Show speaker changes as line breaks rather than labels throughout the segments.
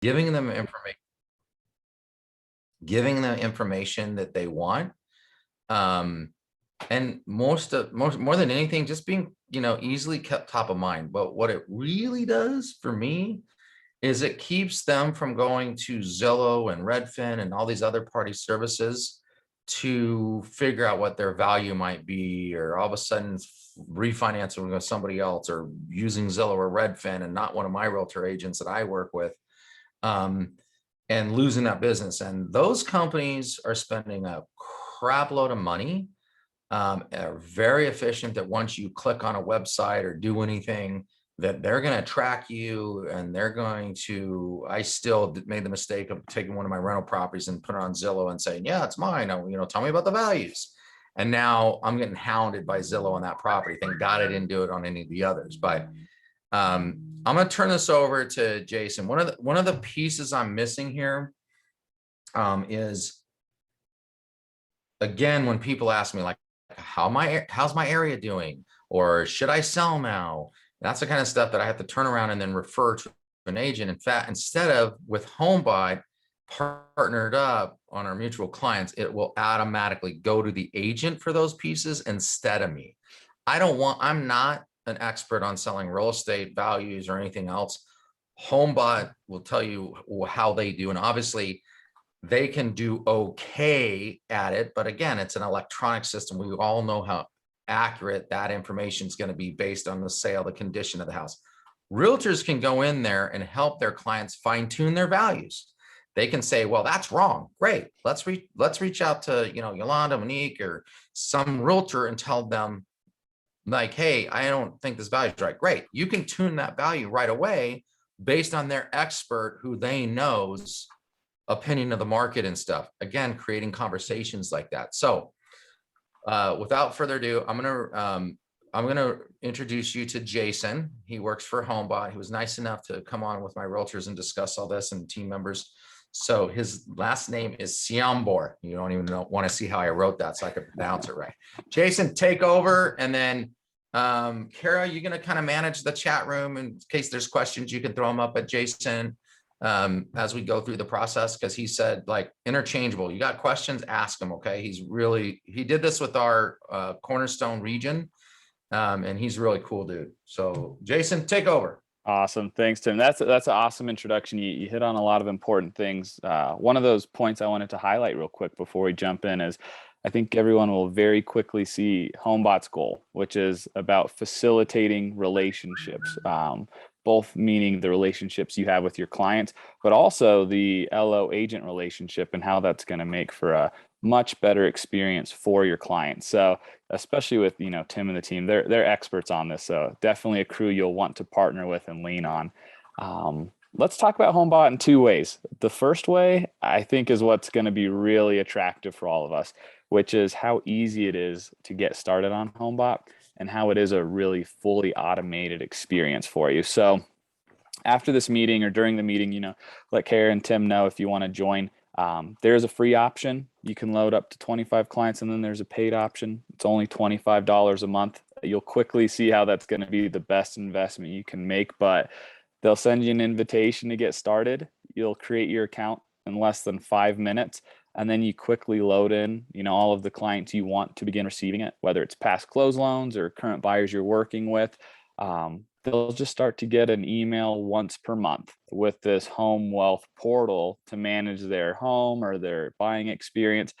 giving them information that they want. And more than anything, just being, easily kept top of mind. But what it really does for me is it keeps them from going to Zillow and Redfin and all these other party services to figure out what their value might be, or all of a sudden refinancing with somebody else, or using Zillow or Redfin and not one of my realtor agents that I work with, and losing that business. And those companies are spending a crap load of money, are very efficient, that once you click on a website or do anything, that they're going to track you, and they're going to, I still made the mistake of taking one of my rental properties and put it on Zillow and saying, yeah, it's mine. Tell me about the values. And now I'm getting hounded by Zillow on that property. Thank God I didn't do it on any of the others. But I'm going to turn this over to Jason. One of the pieces I'm missing here is, again, when people ask me like, how's my area doing? Or should I sell now? That's the kind of stuff that I have to turn around and then refer to an agent. In fact, instead of with Homebot partnered up on our mutual clients, it will automatically go to the agent for those pieces instead of me. I'm not an expert on selling real estate values or anything else. Homebot will tell you how they do. And obviously they can do okay at it. But again, it's an electronic system. We all know how accurate that information is going to be based on the sale, the condition of the house. Realtors can go in there and help their clients fine tune their values. They can say, well, that's wrong. Great. Let's reach out to, Yolanda, Monique, or some realtor and tell them like, hey, I don't think this value is right. Great. You can tune that value right away based on their expert who they knows opinion of the market and stuff. Again, creating conversations like that. So without further ado, I'm gonna introduce you to Jason. He works for Homebot. He was nice enough to come on with my realtors and discuss all this, and team members. So his last name is Siambor. You don't even want to see how I wrote that, so I could pronounce it right. Jason, take over, and then Kara, you're gonna kind of manage the chat room in case there's questions. You can throw them up at Jason as we go through the process, because he said like interchangeable. You got questions, ask him. Okay, he did this with our Cornerstone region, and he's a really cool dude. So Jason, take over.
Awesome. Thanks, Tim. That's an awesome introduction. You hit on a lot of important things. One of those points I wanted to highlight real quick before we jump in is I think everyone will very quickly see Homebot's goal, which is about facilitating relationships, both meaning the relationships you have with your clients, but also the LO agent relationship and how that's going to make for a much better experience for your clients. So especially with, Tim and the team, they're experts on this. So definitely a crew you'll want to partner with and lean on. Let's talk about Homebot in two ways. The first way, I think, is what's going to be really attractive for all of us, which is how easy it is to get started on Homebot and how it is a really fully automated experience for you. So after this meeting or during the meeting, let Kara and Tim know if you want to join. There's a free option. You can load up to 25 clients, and then there's a paid option. It's only $25 a month. You'll quickly see how that's going to be the best investment you can make, but they'll send you an invitation to get started. You'll create your account in less than 5 minutes, and then you quickly load in, all of the clients you want to begin receiving it, whether it's past close loans or current buyers you're working with. They'll just start to get an email once per month with this home wealth portal to manage their home or their buying experience.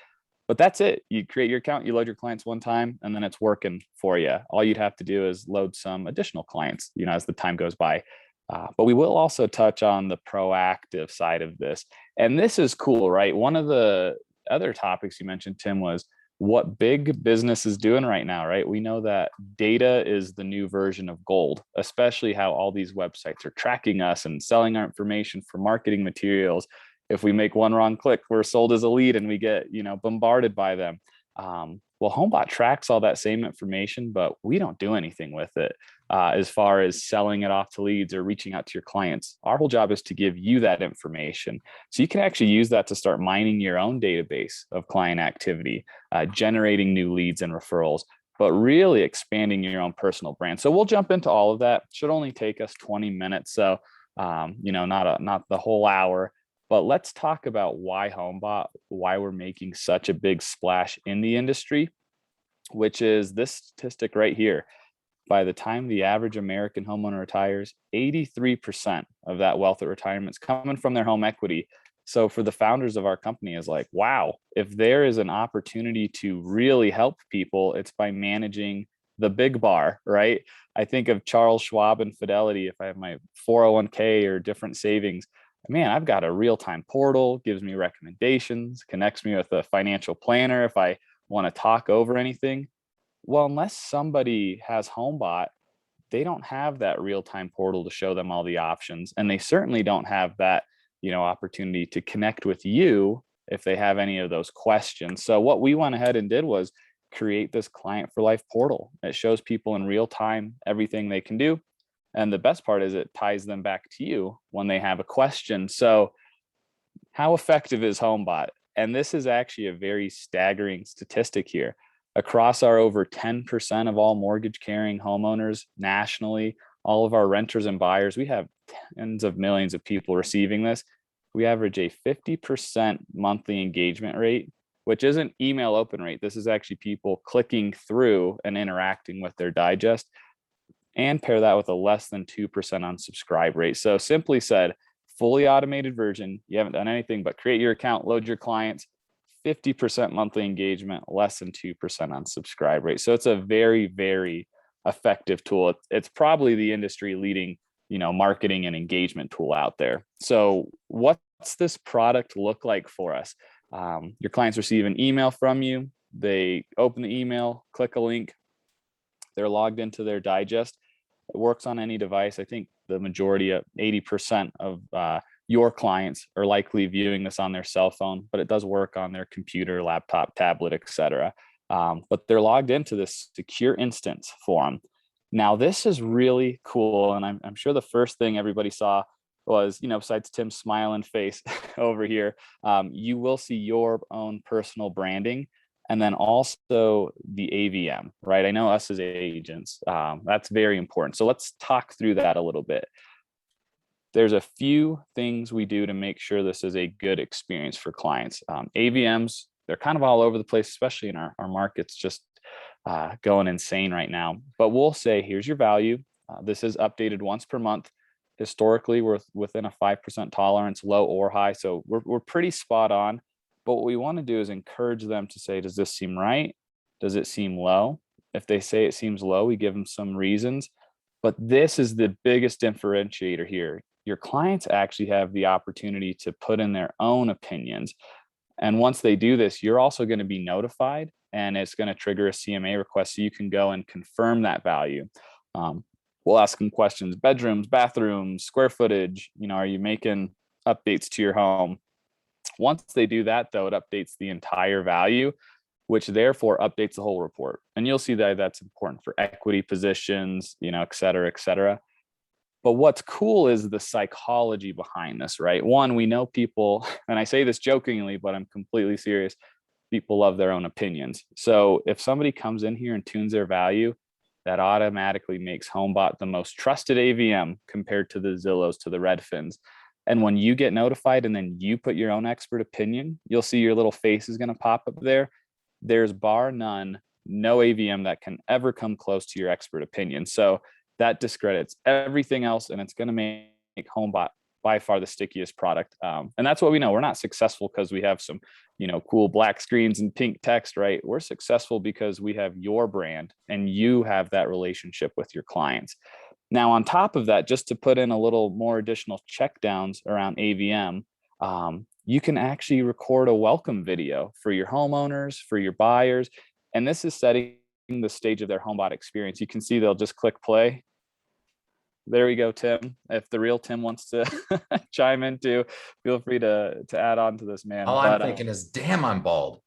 But that's it. You create your account, you load your clients one time, and then it's working for you. All you'd have to do is load some additional clients, as the time goes by. But we will also touch on the proactive side of this. And this is cool, right? One of the other topics you mentioned, Tim, was what big business is doing right now, right? We know that data is the new version of gold, especially how all these websites are tracking us and selling our information for marketing materials. If we make one wrong click, we're sold as a lead and we get, bombarded by them. Well, Homebot tracks all that same information, but we don't do anything with it as far as selling it off to leads or reaching out to your clients. Our whole job is to give you that information so you can actually use that to start mining your own database of client activity, generating new leads and referrals, but really expanding your own personal brand. So we'll jump into all of that. Should only take us 20 minutes. So not the whole hour. But let's talk about why Homebot, why we're making such a big splash in the industry, which is this statistic right here. By the time the average American homeowner retires, 83% of that wealth at retirement is coming from their home equity. So for the founders of our company is like, wow, if there is an opportunity to really help people, it's by managing the big bar, right? I think of Charles Schwab and Fidelity. If I have my 401k or different savings, man, I've got a real-time portal, gives me recommendations, connects me with a financial planner if I want to talk over anything. Well, unless somebody has Homebot, they don't have that real-time portal to show them all the options. And they certainly don't have that, opportunity to connect with you if they have any of those questions. So what we went ahead and did was create this client for life portal. It shows people in real time everything they can do. And the best part is it ties them back to you when they have a question. So how effective is Homebot? And this is actually a very staggering statistic here. Across our over 10% of all mortgage carrying homeowners nationally, all of our renters and buyers, we have tens of millions of people receiving this. We average a 50% monthly engagement rate, which isn't email open rate. This is actually people clicking through and interacting with their digest, and pair that with a less than 2% unsubscribe rate. So simply said, fully automated version. You haven't done anything but create your account, load your clients, 50% monthly engagement, less than 2% unsubscribe rate. So it's a very, very effective tool. It's probably the industry leading, marketing and engagement tool out there. So what's this product look like for us? Your clients receive an email from you. They open the email, click a link. They're logged into their digest. It works on any device. I think the majority of 80% of your clients are likely viewing this on their cell phone, but it does work on their computer, laptop, tablet, etc. But they're logged into this secure instance for them. Now, this is really cool. And I'm sure the first thing everybody saw was, besides Tim's smiling face over here, you will see your own personal branding. And then also the AVM, right? I know us as agents, that's very important. So let's talk through that a little bit. There's a few things we do to make sure this is a good experience for clients. AVMs, they're kind of all over the place, especially in our markets, just going insane right now. But we'll say, here's your value. This is updated once per month. Historically, we're within a 5% tolerance, low or high. So we're pretty spot on. But what we want to do is encourage them to say, does this seem right? Does it seem low? If they say it seems low, we give them some reasons. But this is the biggest differentiator here. Your clients actually have the opportunity to put in their own opinions. And once they do this, you're also going to be notified, and it's going to trigger a CMA request so you can go and confirm that value. We'll ask them questions: bedrooms, bathrooms, square footage. Are you making updates to your home? Once they do that, though, it updates the entire value, which therefore updates the whole report. And you'll see that that's important for equity positions, et cetera, et cetera. But what's cool is the psychology behind this, right? One, we know people, and I say this jokingly, but I'm completely serious. People love their own opinions. So if somebody comes in here and tunes their value, that automatically makes Homebot the most trusted AVM compared to the Zillows, to the Redfins. And when you get notified and then you put your own expert opinion, you'll see your little face is going to pop up there. There's bar none, no AVM that can ever come close to your expert opinion. So that discredits everything else, and it's going to make Homebot by far the stickiest product. And that's what we know. We're not successful because we have some, cool black screens and pink text, right? We're successful because we have your brand and you have that relationship with your clients. Now, on top of that, just to put in a little more additional checkdowns around AVM, you can actually record a welcome video for your homeowners, for your buyers. And this is setting the stage of their Homebot experience. You can see they'll just click play. There we go, Tim. If the real Tim wants to chime in too, feel free to add on to this, man.
All I'm thinking is, damn, I'm bald.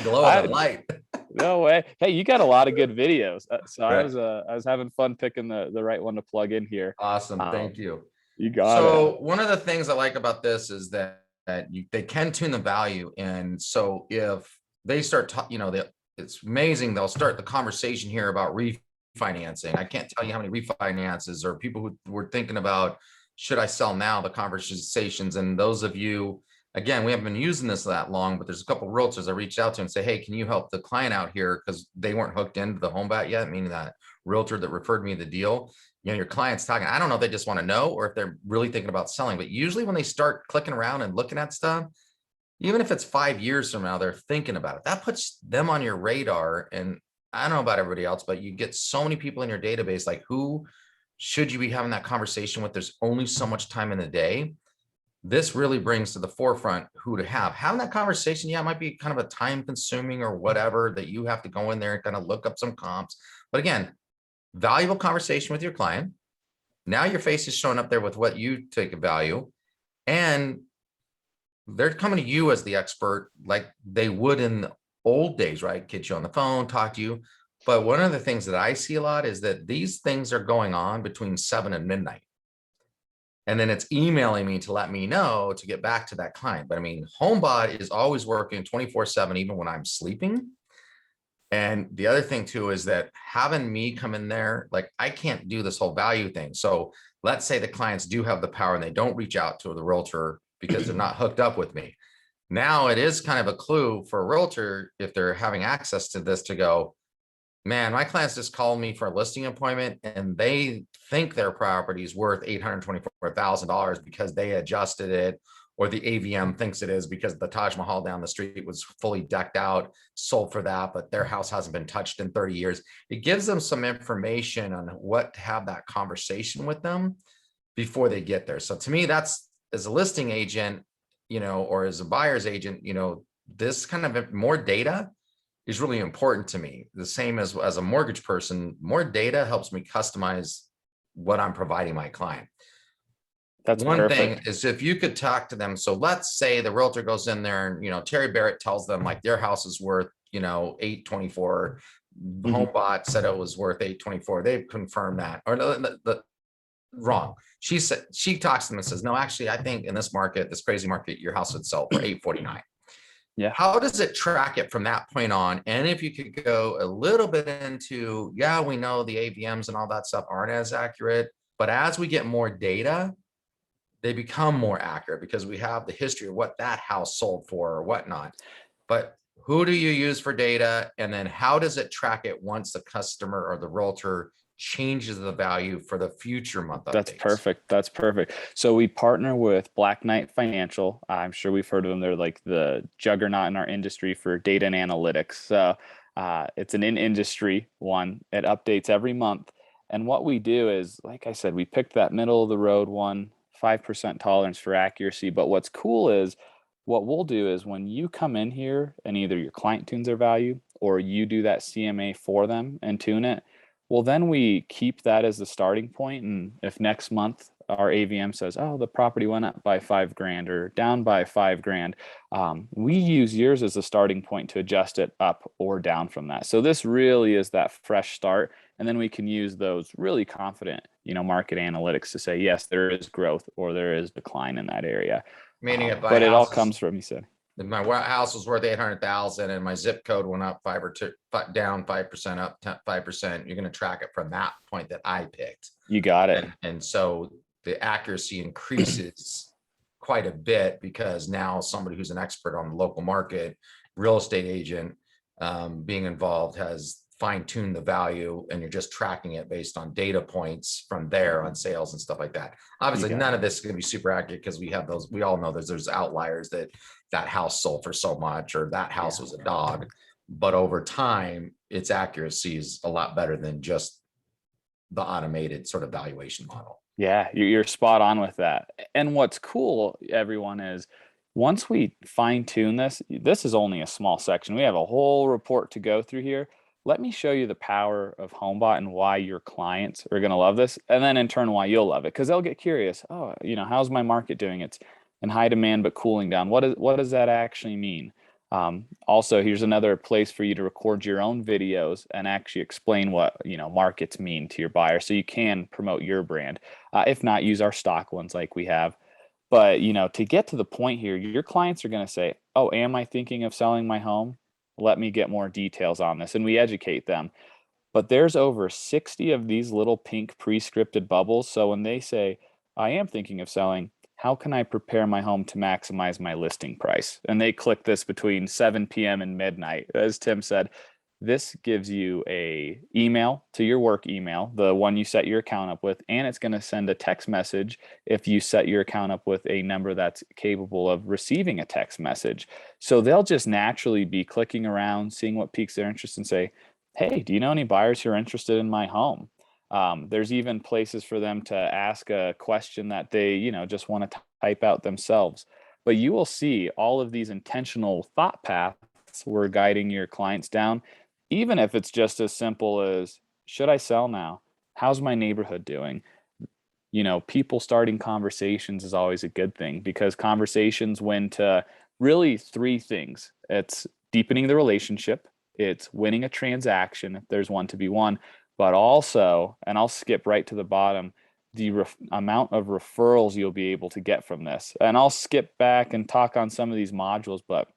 Glow as a light.
No way. Hey, you got a lot of good videos. So right. I was having fun picking the right one to plug in here.
Awesome. Thank you.
You got it.
So one of the things I like about this is that they can tune the value. And so if they start, it's amazing. They'll start the conversation here about refinancing. I can't tell you how many refinances or people who were thinking about, should I sell now, the conversations. And those of you, again, we haven't been using this that long, but there's a couple of realtors I reached out to and say, hey, can you help the client out here? Because they weren't hooked into the Homebot yet, meaning that realtor that referred me the deal. You know, your client's talking, I don't know if they just want to know or if they're really thinking about selling, but usually when they start clicking around and looking at stuff, even if it's 5 years from now, they're thinking about it. That puts them on your radar. And I don't know about everybody else, but you get so many people in your database, like who should you be having that conversation with? There's only so much time in the day. This really brings to the forefront who to have. Having that conversation, yeah, it might be kind of a time consuming or whatever that you have to go in there and kind of look up some comps. But again, valuable conversation with your client. Now your face is showing up there with what you take of value. And they're coming to you as the expert like they would in the old days, right? Get you on the phone, talk to you. But one of the things that I see a lot is that these things are going on between 7 and midnight. And then it's emailing me to let me know to get back to that client. But I mean, Homebot is always working 24/7, even when I'm sleeping. And the other thing too is that having me come in there, like I can't do this whole value thing. So let's say the clients do have the power and they don't reach out to the realtor because they're not hooked up with me. Now it is kind of a clue for a realtor if they're having access to this to go, man, my clients just called me for a listing appointment and they think their property is worth $824,000 because they adjusted it, or the AVM thinks it is because the Taj Mahal down the street was fully decked out, sold for that, but their house hasn't been touched in 30 years. It gives them some information on what to have that conversation with them before they get there. So to me, that's, as a listing agent, you know, or as a buyer's agent, you know, this kind of more data is really important to me. The same as a mortgage person, more data helps me customize what I'm providing my client.
That's
One
perfect.
thing is if you could talk to them. So let's say the realtor goes in there and, you know, Terry Barrett tells them like their house is worth, you know, 824. Homebot said it was worth 824. They've confirmed that, or wrong. She said, she talks to them and says, no, actually, I think in this market, this crazy market, your house would sell for 849.
Yeah.
How does it track it from that point on? And if you could go a little bit into, yeah, we know the AVMs and all that stuff aren't as accurate, but as we get more data, they become more accurate because we have the history of what that house sold for or whatnot. But who do you use for data? And then how does it track it once the customer or the realtor changes the value for the future month updates?
That's perfect. That's perfect. So we partner with Black Knight Financial. I'm sure we've heard of them. They're like the juggernaut in our industry for data and analytics. So it's an in-industry one. It updates every month. And what we do is, like I said, we picked that middle of the road one, 5% tolerance for accuracy. But what's cool is what we'll do is when you come in here and either your client tunes their value or you do that CMA for them and tune it, well, then we keep that as the starting point. And if next month our AVM says, oh, the property went up by $5,000 or down by $5,000, we use yours as a starting point to adjust it up or down from that. So this really is that fresh start. And then we can use those really confident, you know, market analytics to say, yes, there is growth or there is decline in that area.
Meaning if
But it all comes from, you said,
if my house was worth 800,000 and my zip code went up 5 or 2 down 5%, up 5%, you're going to track it from that point that I picked.
You got it.
And so the accuracy increases quite a bit because now somebody who's an expert on the local market, real estate agent, being involved has fine-tuned the value, and you're just tracking it based on data points from there on sales and stuff like that. Obviously, none of this is going to be super accurate because we have those. We all know there's outliers that house sold for so much or that house was a dog. But over time, its accuracy is a lot better than just the automated sort of valuation model.
Yeah, you're spot on with that. And what's cool, everyone, is once we fine tune this, this is only a small section. We have a whole report to go through here. Let me show you the power of Homebot and why your clients are going to love this. And then in turn, why you'll love it. Because they'll get curious. Oh, you know, how's my market doing? It's in high demand, but cooling down. What does that actually mean? Also, here's another place for you to record your own videos and actually explain what, you know, markets mean to your buyer so you can promote your brand. If not, use our stock ones like we have. But, you know, to get to the point here, your clients are going to say, oh, am I thinking of selling my home? Let me get more details on this. And we educate them. But there's over 60 of these little pink pre-scripted bubbles. So when they say, I am thinking of selling, how can I prepare my home to maximize my listing price? And they click this between 7 p.m. and midnight. As Tim said, this gives you a email to your work email, the one you set your account up with, and it's going to send a text message if you set your account up with a number that's capable of receiving a text message. So they'll just naturally be clicking around, seeing what piques their interest and say, hey, do you know any buyers who are interested in my home? There's even places for them to ask a question that they, just want to type out themselves. But you will see all of these intentional thought paths we're guiding your clients down, even if it's just as simple as, should I sell now? How's my neighborhood doing? People starting conversations is always a good thing, because conversations win to really three things. It's deepening the relationship, it's winning a transaction if there's one to be won, but also, and I'll skip right to the bottom, the amount of referrals you'll be able to get from this. And I'll skip back and talk on some of these modules, but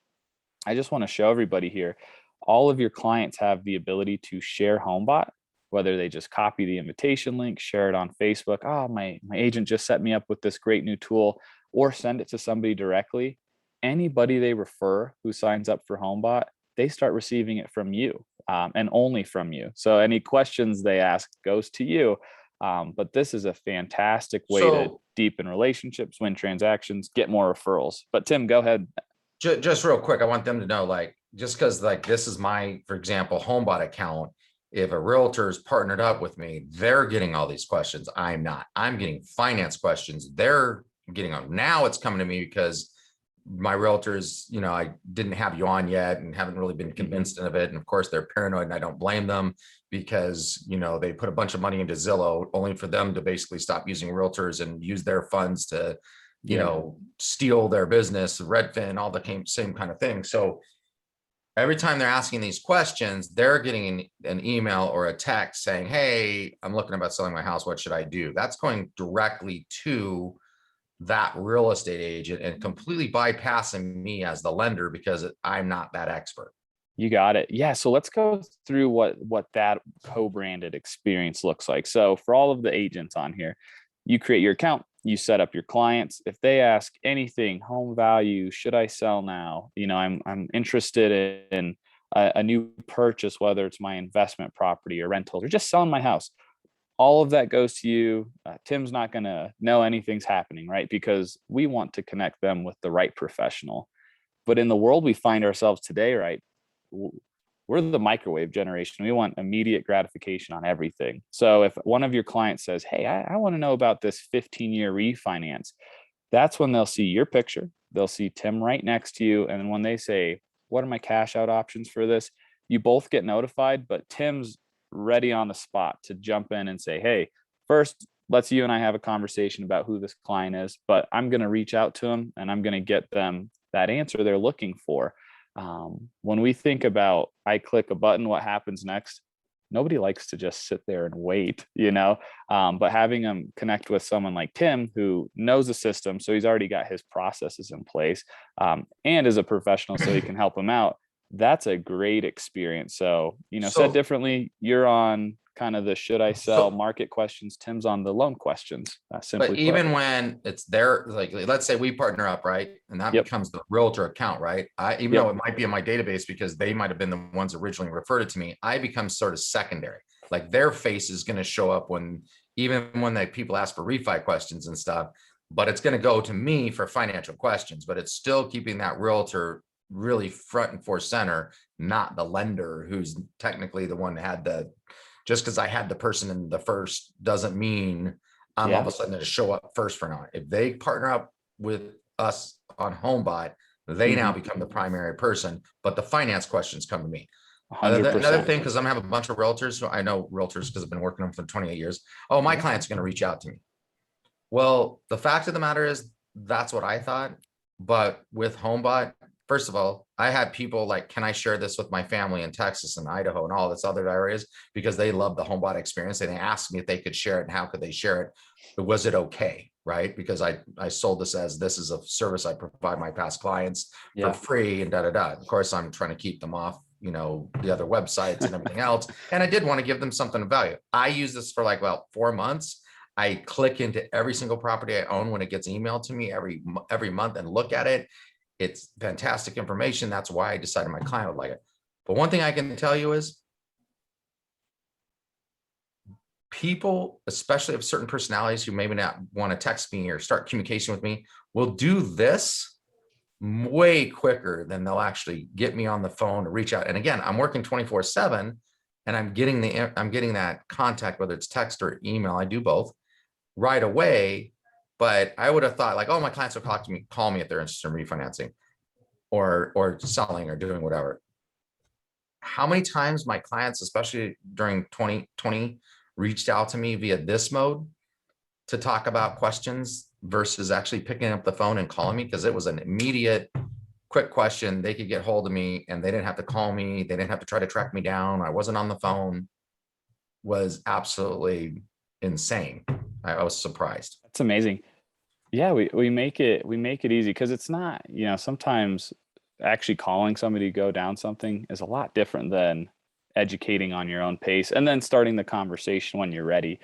I just want to show everybody here, all of your clients have the ability to share Homebot, whether they just copy the invitation link, share it on Facebook. Oh, my agent just set me up with this great new tool, or send it to somebody directly. Anybody they refer who signs up for Homebot, they start receiving it from you, and only from you. So any questions they ask goes to you. But this is a fantastic way to
So
deepen relationships, win transactions, get more referrals. But Tim, go ahead.
just real quick, I want them to know, like, just because like this is my, for example, Homebot account, if a realtor's partnered up with me, they're getting all these questions. I'm not. I'm getting finance questions. They're getting on. Now it's coming to me because my realtors, I didn't have you on yet and haven't really been convinced of it. And of course they're paranoid, and I don't blame them, because, they put a bunch of money into Zillow only for them to basically stop using realtors and use their funds to, steal their business, Redfin, all the same kind of thing. So every time they're asking these questions, they're getting an email or a text saying, hey, I'm looking about selling my house. What should I do? That's going directly to that real estate agent and completely bypassing me as the lender, because I'm not that expert.
You got it. Yeah. So let's go through what that co-branded experience looks like. So for all of the agents on here, you create your account, you set up your clients. If they ask anything, home value, should I sell now? I'm interested in a new purchase, whether it's my investment property or rentals or just selling my house. All of that goes to you. Tim's not going to know anything's happening, right? Because we want to connect them with the right professional. But in the world we find ourselves today, right? We're the microwave generation. We want immediate gratification on everything. So if one of your clients says, hey, I want to know about this 15-year refinance, that's when they'll see your picture. They'll see Tim right next to you. And when they say, what are my cash out options for this? You both get notified, but Tim's ready on the spot to jump in and say, hey, first, let's you and I have a conversation about who this client is, but I'm going to reach out to them and I'm going to get them that answer they're looking for. When we think about, I click a button, what happens next? Nobody likes to just sit there and wait, but having them connect with someone like Tim, who knows the system, so he's already got his processes in place, and is a professional, so he can help them out. That's a great experience. So, said differently, you're on kind of the should I sell market questions. Tim's on the loan questions.
But even when it's there, like, let's say we partner up, right? And that becomes the realtor account, right? Even though it might be in my database because they might have been the ones originally referred it to me, I become sort of secondary. Like their face is going to show up even when people ask for refi questions and stuff, but it's going to go to me for financial questions, but it's still keeping that realtor really front and center, not the lender who's technically the one that had just because I had the person in the first doesn't mean I'm all of a sudden going to show up first for now. If they partner up with us on Homebot, they now become the primary person, but the finance questions come to me.
100%.
Another thing, because I'm having a bunch of realtors, so I know realtors because I've been working with them for 28 years. Oh, my client's going to reach out to me. Well, the fact of the matter is that's what I thought. But with Homebot, first of all, I had people like, can I share this with my family in Texas and Idaho and all this other areas? Because they love the Homebot experience. And they asked me if they could share it and how could they share it? But was it okay? Right? Because I sold this is a service I provide my past clients for free and da. Of course, I'm trying to keep them off the other websites and everything else. And I did want to give them something of value. I use this for like about 4 months. I click into every single property I own when it gets emailed to me every month and look at it. It's fantastic information. That's why I decided my client would like it. But one thing I can tell you is people, especially of certain personalities who maybe not want to text me or start communication with me, will do this way quicker than they'll actually get me on the phone or reach out. And again, I'm working 24/7 and I'm getting that contact, whether it's text or email. I do both right away. But I would have thought like, oh, my clients will call me if they're interested in refinancing or selling or doing whatever. How many times my clients, especially during 2020, reached out to me via this mode to talk about questions versus actually picking up the phone and calling me, because it was an immediate, quick question. They could get hold of me and they didn't have to call me. They didn't have to try to track me down. I wasn't on the phone. Was absolutely insane. I was surprised.
That's amazing. Yeah, we make it easy because it's not, sometimes actually calling somebody to go down something is a lot different than educating on your own pace and then starting the conversation when you're ready.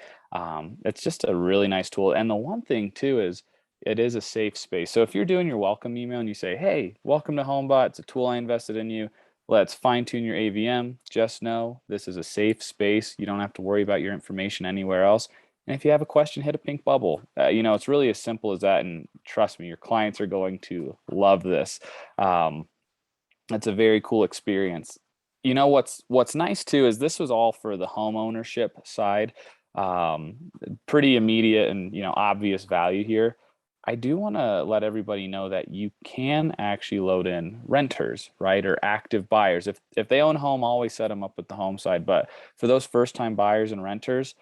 It's just a really nice tool. And the one thing too is it is a safe space. So if you're doing your welcome email and you say, hey, welcome to Homebot, it's a tool I invested in you. Let's fine tune your AVM. Just know this is a safe space. You don't have to worry about your information anywhere else. And if you have a question, hit a pink bubble. It's really as simple as that. And trust me, your clients are going to love this. It's a very cool experience. What's nice too is this was all for the home ownership side. Pretty immediate and obvious value here. I do want to let everybody know that you can actually load in renters, right, or active buyers. If they own a home, always set them up with the home side. But for those first-time buyers and renters,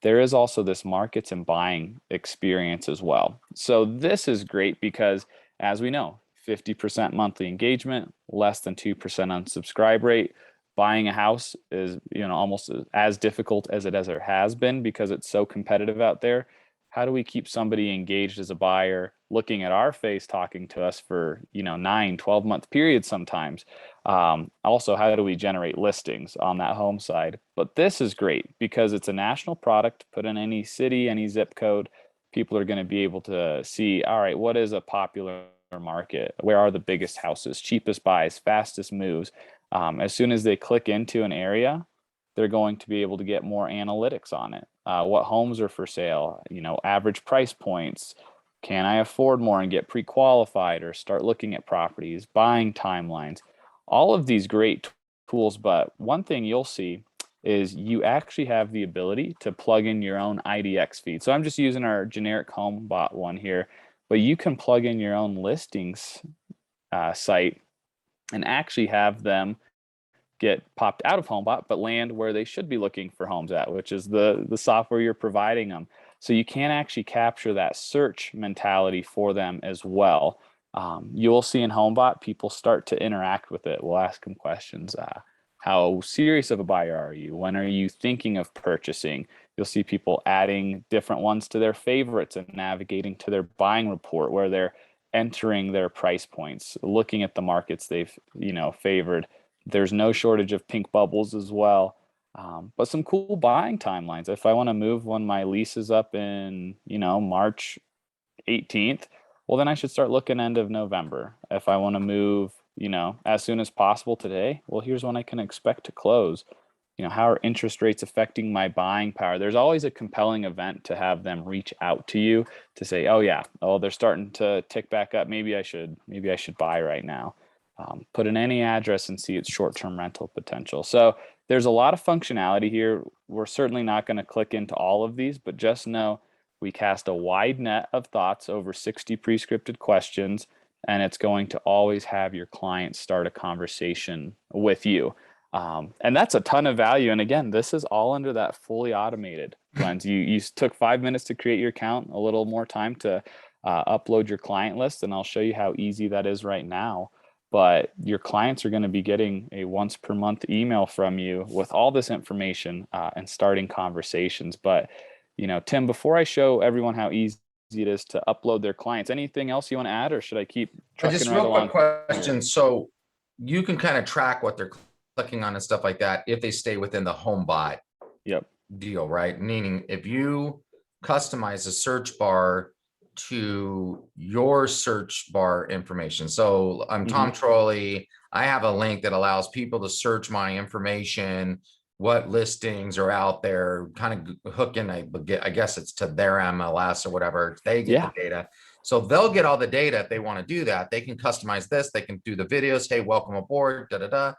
there is also this markets and buying experience as well. So this is great because, as we know, 50% monthly engagement, less than 2% unsubscribe rate. Buying a house is, almost as difficult as it ever has been because it's so competitive out there. How do we keep somebody engaged as a buyer, looking at our face, talking to us for, 9-12 month periods sometimes? Also, how do we generate listings on that home side? But this is great because it's a national product. Put in any city, any zip code, people are going to be able to see, all right, what is a popular market? Where are the biggest houses, cheapest buys, fastest moves? As soon as they click into an area, they're going to be able to get more analytics on it. What homes are for sale, average price points. Can I afford more and get pre-qualified or start looking at properties, buying timelines, all of these great tools. But one thing you'll see is you actually have the ability to plug in your own IDX feed. So I'm just using our generic HomeBot one here, but you can plug in your own listings site and actually have them get popped out of HomeBot, but land where they should be looking for homes at, which is the software you're providing them. So you can actually capture that search mentality for them as well. You will see in HomeBot, people start to interact with it. We'll ask them questions. How serious of a buyer are you? When are you thinking of purchasing? You'll see people adding different ones to their favorites and navigating to their buying report where they're entering their price points, looking at the markets they've, favored. There's no shortage of pink bubbles as well. But some cool buying timelines. If I want to move when my lease is up in, March 18th, well, then I should start looking end of November. If I want to move, as soon as possible today, well, here's when I can expect to close. How are interest rates affecting my buying power? There's always a compelling event to have them reach out to you to say, oh yeah, they're starting to tick back up. Maybe I should buy right now. Put in any address and see its short-term rental potential. So there's a lot of functionality here. We're certainly not going to click into all of these, but just know we cast a wide net of thoughts over 60 pre-scripted questions, and it's going to always have your client start a conversation with you. And that's a ton of value. And again, this is all under that fully automated lens. You took 5 minutes to create your account, a little more time to upload your client list, and I'll show you how easy that is right now. But your clients are going to be getting a once per month email from you with all this information and starting conversations. But, Tim, before I show everyone how easy it is to upload their clients, anything else you want to add, or should I keep trucking
Just
right
real
along?
quick question. So you can kind of track what they're clicking on and stuff like that if they stay within the Homebot
Yep.
deal, right? Meaning if you customize a search bar to your search bar information. So I'm Tom Trolley. I have a link that allows people to search my information, what listings are out there, kind of hook in, I guess it's to their MLS or whatever. They get
Yeah.
the data. So they'll get all the data if they want to do that. They can customize this. They can do the videos. Hey, welcome aboard. Da da da.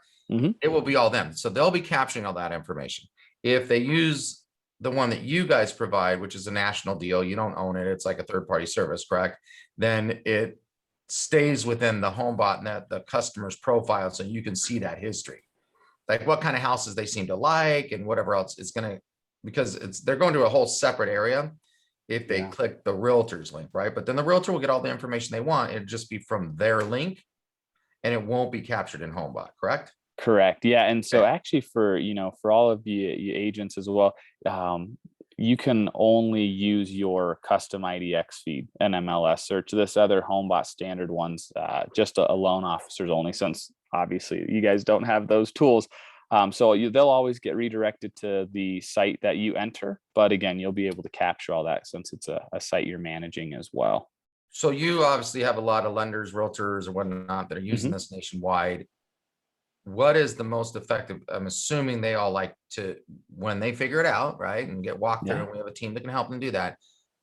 It will be all them. So they'll be capturing all that information. If they use the one that you guys provide, which is a national deal, you don't own it. It's like a third-party service, correct? Then it stays within the Homebot and that the customer's profile, so you can see that history, like what kind of houses they seem to like and whatever else. It's gonna, because they're going to a whole separate area if they
Yeah.
click the realtor's link, right? But then the realtor will get all the information they want. It'd just be from their link, and it won't be captured in Homebot, correct?
Correct. Yeah. And so
Okay.
actually for, for all of you agents as well, you can only use your custom IDX feed and MLS search. This other Homebot standard ones, just a loan officers only, since obviously you guys don't have those tools. So they'll always get redirected to the site that you enter. But again, you'll be able to capture all that since it's a site you're managing as well.
So you obviously have a lot of lenders, realtors, and whatnot that are using
Mhm.
this nationwide. What is the most effective? I'm assuming they all like to, when they figure it out, right, and get walked through,
Yeah.
and we have a team that can help them do that.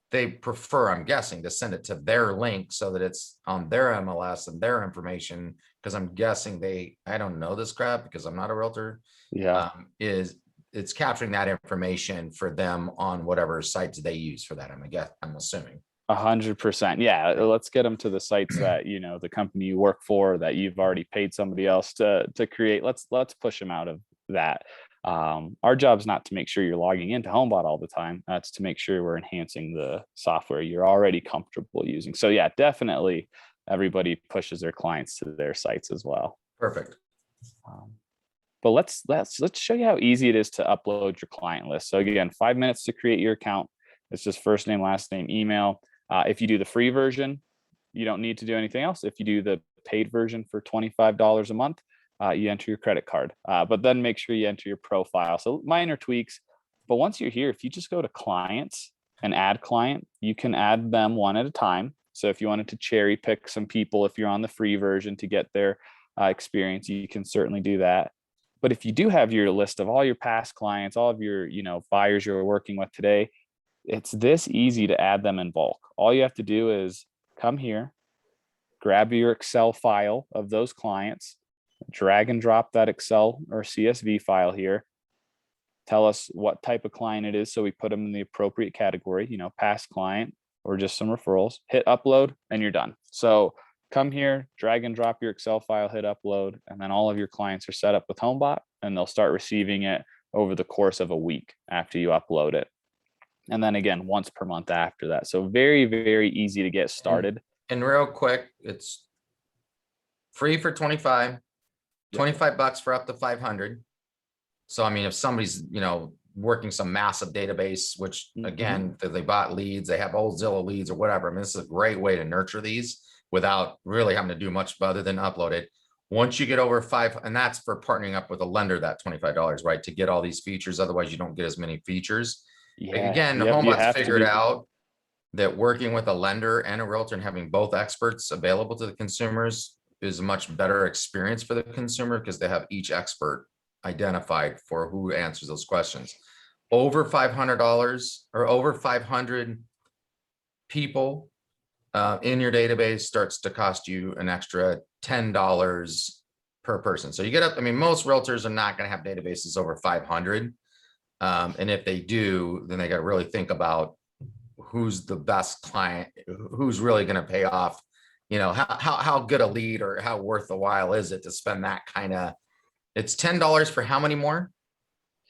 They prefer, I'm guessing, to send it to their link so that it's on their MLS and their information. Because I'm guessing I don't know this crap because I'm not a realtor.
Yeah.
It's capturing that information for them on whatever sites they use for that. I'm assuming.
100%. Yeah. Let's get them to the sites that, the company you work for, that you've already paid somebody else to create. Let's push them out of that. Our job is not to make sure you're logging into Homebot all the time. That's to make sure we're enhancing the software you're already comfortable using. So yeah, definitely everybody pushes their clients to their sites as well.
Perfect.
But let's show you how easy it is to upload your client list. So again, 5 minutes to create your account. It's just first name, last name, email. If you do the free version, you don't need to do anything else. If you do the paid version for $25 a month, you enter your credit card, but then make sure you enter your profile. So minor tweaks. But once you're here, if you just go to clients and add client, you can add them one at a time. So if you wanted to cherry pick some people, if you're on the free version to get their experience, you can certainly do that. But if you do have your list of all your past clients, all of your, buyers you're working with today, it's this easy to add them in bulk. All you have to do is come here, grab your Excel file of those clients, drag and drop that Excel or CSV file here. Tell us what type of client it is, so we put them in the appropriate category, past client or just some referrals. Hit upload and you're done. So come here, drag and drop your Excel file, hit upload, and then all of your clients are set up with Homebot, and they'll start receiving it over the course of a week after you upload it. And then again, once per month after that. So very, very easy to get started.
And real quick, it's free for 25, 25 bucks for up to 500. So, I mean, if somebody's, working some massive database, which again, if they bought leads, they have old Zillow leads or whatever. I mean, this is a great way to nurture these without really having to do much other than upload it. Once you get over and that's for partnering up with a lender, that $25, right? To get all these features. Otherwise you don't get as many features. Like,
Yeah.
again,
Yep. You
Homebot's
have to
figured
be.
out that working with a lender and a realtor and having both experts available to the consumers is a much better experience for the consumer, because they have each expert identified for who answers those questions. Over $500 or over 500 people in your database starts to cost you an extra $10 per person. So you get up, I mean, most realtors are not going to have databases over 500. And if they do, then they got to really think about who's the best client, who's really going to pay off, how good a lead or how worth the while is it to spend that kind of, it's $10 for how many more?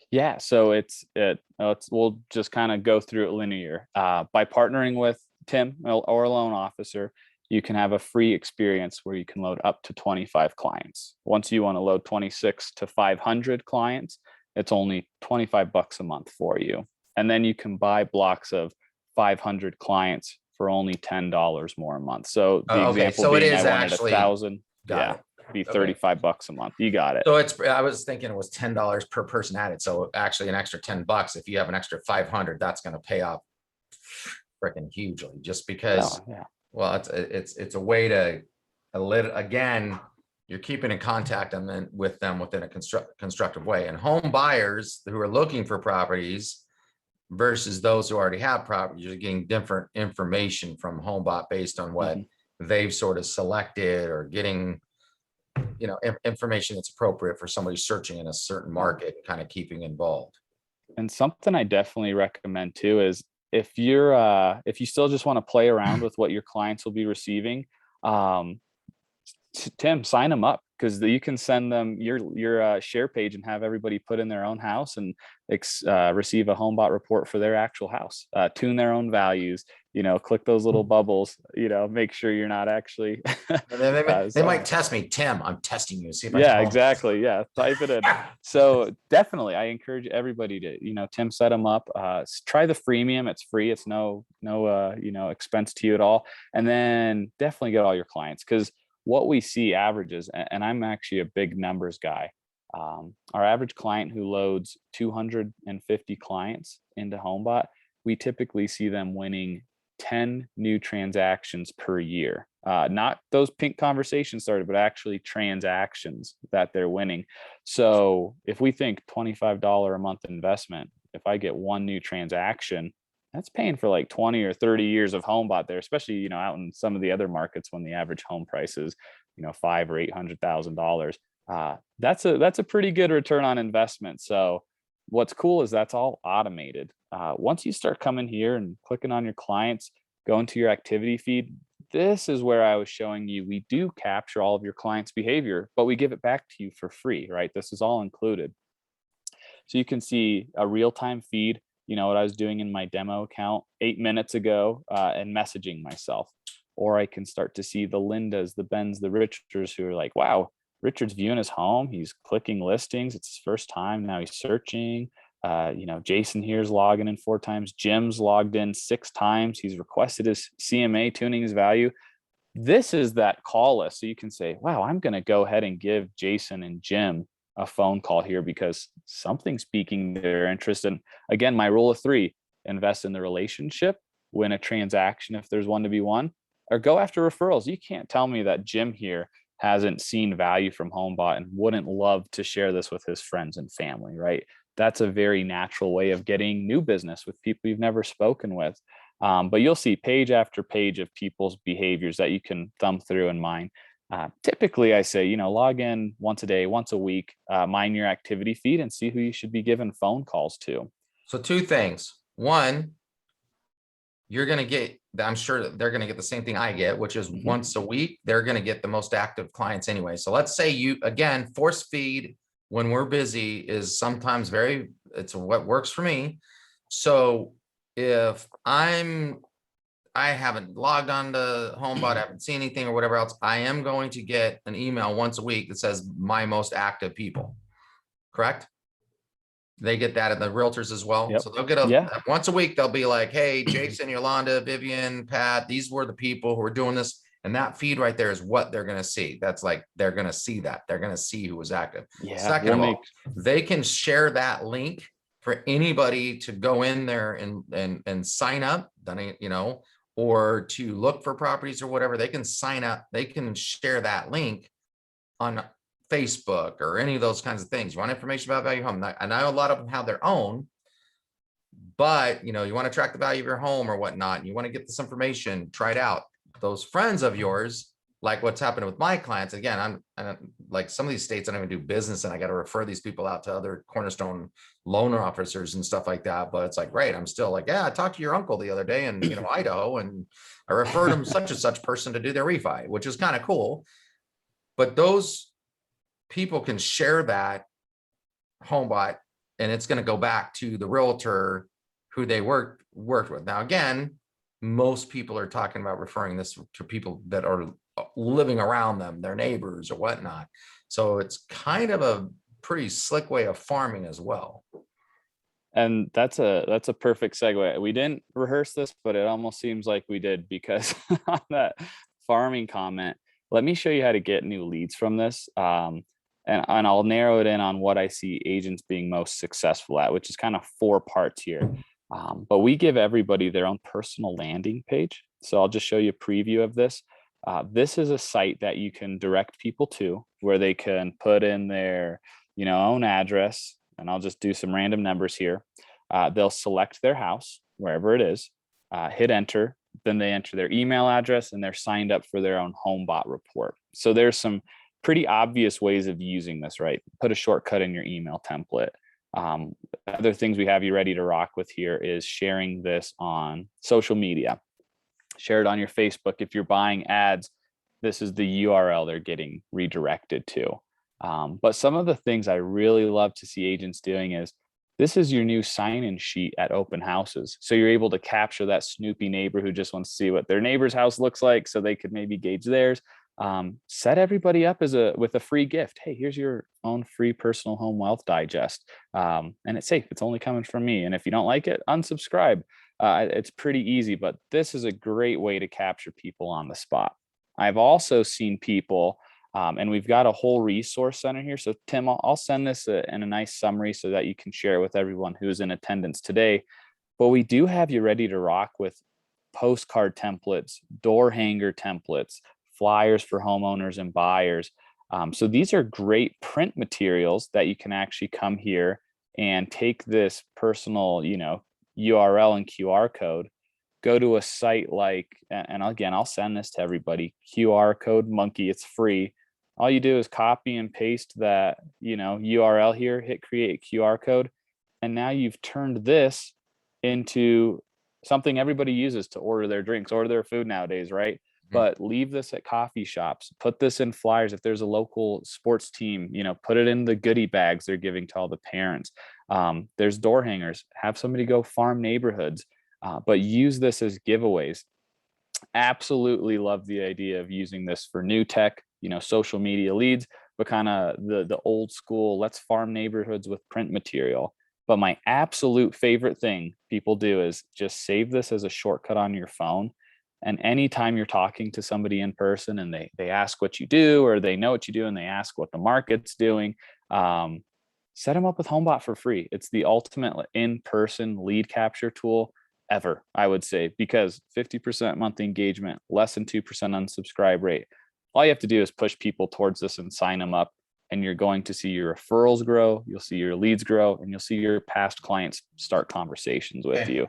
Yeah. So we'll just kind of go through it linear. By partnering with Tim or a loan officer, you can have a free experience where you can load up to 25 clients. Once you want to load 26 to 500 clients, it's only 25 bucks a month for you. And then you can buy blocks of 500 clients for only $10 more a month. So the
Okay,
example
so it
being
is
I wanted
actually
1,000.
got
Yeah.
it.
be
Okay.
$35 a month. You got it.
So I was thinking it was $10 per person added. So actually an extra $10, if you have an extra 500, that's going to pay off freaking hugely just because,
Oh, yeah.
well, it's a way to again, you're keeping in contact with them within a constructive way. And home buyers who are looking for properties versus those who already have properties, you're getting different information from Homebot based on what they've sort of selected, or getting, information that's appropriate for somebody searching in a certain market, kind of keeping involved.
And something I definitely recommend too is if you still just want to play around with what your clients will be receiving, Tim, sign them up, because you can send them your share page and have everybody put in their own house and receive a Homebot report for their actual house, tune their own values, click those little bubbles, make sure you're not actually.
They might test me. Tim, I'm testing you. See if
Yeah, exactly. Yeah, type it in. So definitely, I encourage everybody to, Tim, set them up. Try the freemium. It's free. It's no expense to you at all. And then definitely get all your clients, because what we see averages, and I'm actually a big numbers guy. Our average client who loads 250 clients into Homebot, we typically see them winning 10 new transactions per year. Not those pink conversations started, but actually transactions that they're winning. So if we think $25 a month investment, if I get one new transaction, that's paying for like 20 or 30 years of Homebot there, especially, out in some of the other markets when the average home price is, $500,000 or $800,000. That's a pretty good return on investment. So what's cool is that's all automated. Once you start coming here and clicking on your clients, going to your activity feed, this is where I was showing you, we do capture all of your clients' behavior, but we give it back to you for free, right? This is all included. So you can see a real-time feed, what I was doing in my demo account 8 minutes ago, and messaging myself. Or I can start to see the Lindas, the Bens, the Richards, who are like, wow, Richard's viewing his home. He's clicking listings. It's his first time. Now he's searching. Jason here's logging in 4 times. Jim's logged in 6 times. He's requested his CMA, tuning his value. This is that call list. So you can say, wow, I'm going to go ahead and give Jason and Jim a phone call here because something's piquing their interest. And again, my rule of 3, invest in the relationship, win a transaction if there's one to be won, or go after referrals. You can't tell me that Jim here hasn't seen value from Homebot and wouldn't love to share this with his friends and family, right? That's a very natural way of getting new business with people you've never spoken with. But you'll see page after page of people's behaviors that you can thumb through and mine. Typically, I say, log in once a day, once a week, mine your activity feed and see who you should be giving phone calls to.
So 2 things. One, you're going to get, I'm sure that they're going to get the same thing I get, which is once a week, they're going to get the most active clients anyway. So let's say you, again, force feed when we're busy is sometimes it's what works for me. So if I haven't logged on to Homebot, I haven't seen anything or whatever else, I am going to get an email once a week that says my most active people, correct? They get that at the realtors as well.
Yep.
So they'll get once a week, they'll be like, hey, Jason, Yolanda, Vivian, Pat, these were the people who are doing this. And that feed right there is what they're going to see. That's like, they're going to see that. They're going to see who was active.
Yeah,
Second of all, they can share that link for anybody to go in there and sign up, or to look for properties or whatever. They can sign up. They can share that link on Facebook or any of those kinds of things. You want information about value home? I know a lot of them have their own, but you want to track the value of your home or whatnot. And you want to get this information, try it out. Those friends of yours, like what's happening with my clients. Again, I'm like some of these states I don't even do business and I got to refer these people out to other Cornerstone loan officers and stuff like that. But it's like, great. I'm still like, yeah, I talked to your uncle the other day in, Idaho, and I referred him such and such person to do their refi, which is kind of cool. But those people can share that Homebot and it's going to go back to the realtor who they worked with. Now, again, most people are talking about referring this to people that are living around them, their neighbors or whatnot. So it's kind of a pretty slick way of farming as well.
And that's a perfect segue. We didn't rehearse this, but it almost seems like we did, because on that farming comment, let me show you how to get new leads from this. And I'll narrow it in on what I see agents being most successful at, which is kind of 4 parts here. But we give everybody their own personal landing page. So I'll just show you a preview of this. This is a site that you can direct people to where they can put in their, own address, and I'll just do some random numbers here. They'll select their house, wherever it is, hit enter, then they enter their email address, and they're signed up for their own Homebot report. So there's some pretty obvious ways of using this, right? Put a shortcut in your email template. Other things we have you ready to rock with here is sharing this on social media. Share it on your Facebook. If you're buying ads, this is the URL they're getting redirected to. But some of the things I really love to see agents doing is, this is your new sign-in sheet at open houses. So you're able to capture that snoopy neighbor who just wants to see what their neighbor's house looks like so they could maybe gauge theirs. Set everybody up with a free gift. Hey, here's your own free personal home wealth digest. And it's safe. It's only coming from me. And if you don't like it, unsubscribe. It's pretty easy, but this is a great way to capture people on the spot. I've also seen people, and we've got a whole resource center here. So Tim, I'll send this in a nice summary so that you can share it with everyone who's in attendance today. But we do have you ready to rock with postcard templates, door hanger templates, flyers for homeowners and buyers. So these are great print materials that you can actually come here and take this personal, URL and QR code, go to a site like, and again, I'll send this to everybody, QR code monkey, it's free. All you do is copy and paste that, URL here, hit create QR code. And now you've turned this into something everybody uses to order their drinks, order their food nowadays, right? But leave this at coffee shops, put this in flyers. If there's a local sports team, put it in the goodie bags they're giving to all the parents. There's door hangers, have somebody go farm neighborhoods, but use this as giveaways. Absolutely love the idea of using this for new tech, social media leads, but kind of the old school, let's farm neighborhoods with print material. But my absolute favorite thing people do is just save this as a shortcut on your phone. And anytime you're talking to somebody in person and they ask what you do, or they know what you do and they ask what the market's doing, set them up with Homebot for free. It's the ultimate in-person lead capture tool ever, I would say, because 50% monthly engagement, less than 2% unsubscribe rate. All you have to do is push people towards this and sign them up, and you're going to see your referrals grow, you'll see your leads grow, and you'll see your past clients start conversations with you.